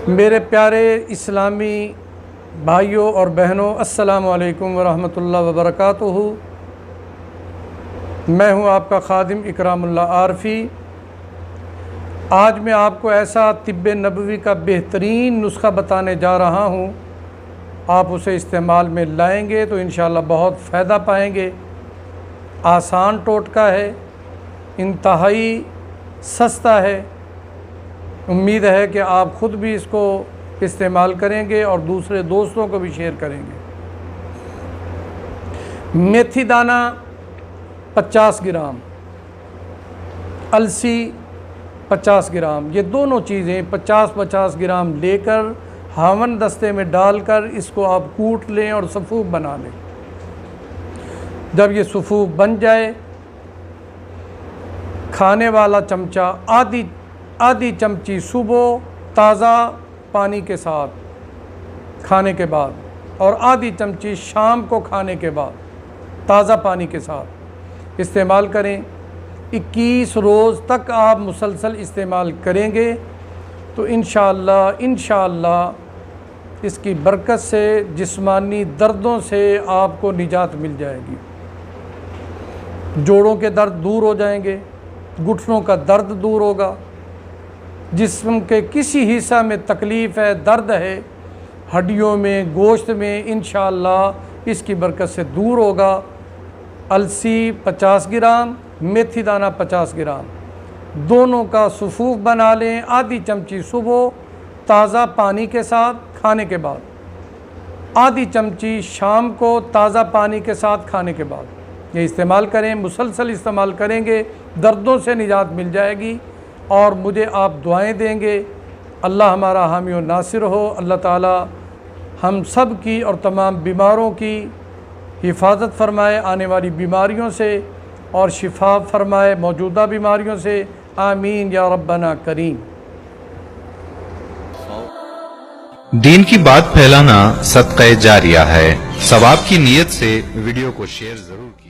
میرے پیارے اسلامی بھائیوں اور بہنوں، السلام علیکم ورحمۃ اللہ وبرکاتہ۔ میں ہوں آپ کا خادم اکرام اللہ عارفی۔ آج میں آپ کو ایسا طب نبوی کا بہترین نسخہ بتانے جا رہا ہوں، آپ اسے استعمال میں لائیں گے تو انشاءاللہ بہت فائدہ پائیں گے۔ آسان ٹوٹکا ہے، انتہائی سستا ہے۔ امید ہے کہ آپ خود بھی اس کو استعمال کریں گے اور دوسرے دوستوں کو بھی شیئر کریں گے۔ میتھی دانہ 50 گرام، السی 50 گرام، یہ دونوں چیزیں 50 گرام لے کر ہاون دستے میں ڈال کر اس کو آپ کوٹ لیں اور سفوف بنا لیں۔ جب یہ سفوف بن جائے، کھانے والا چمچہ آدھی چمچی صبح تازہ پانی کے ساتھ کھانے کے بعد، اور آدھی چمچی شام کو کھانے کے بعد تازہ پانی کے ساتھ استعمال کریں۔ 21 روز تک آپ مسلسل استعمال کریں گے تو انشاءاللہ اس کی برکت سے جسمانی دردوں سے آپ کو نجات مل جائے گی۔ جوڑوں کے درد دور ہو جائیں گے، گھٹنوں کا درد دور ہوگا، جسم کے کسی حصہ میں تکلیف ہے، درد ہے، ہڈیوں میں، گوشت میں، انشاءاللہ اس کی برکت سے دور ہوگا۔ السی 50 گرام، میتھی دانہ 50 گرام، دونوں کا سفوف بنا لیں، آدھی چمچی صبح تازہ پانی کے ساتھ کھانے کے بعد، آدھی چمچی شام کو تازہ پانی کے ساتھ کھانے کے بعد یہ استعمال کریں۔ مسلسل استعمال کریں گے، دردوں سے نجات مل جائے گی، اور مجھے آپ دعائیں دیں گے۔ اللہ ہمارا حامی و ناصر ہو۔ اللہ تعالی ہم سب کی اور تمام بیماروں کی حفاظت فرمائے، آنے والی بیماریوں سے، اور شفا فرمائے موجودہ بیماریوں سے، آمین یا ربنا کریم۔ دین کی بات پھیلانا صدقہ جاریہ ہے۔ ثواب کی نیت سے ویڈیو کو شیئر ضرور کیجیے۔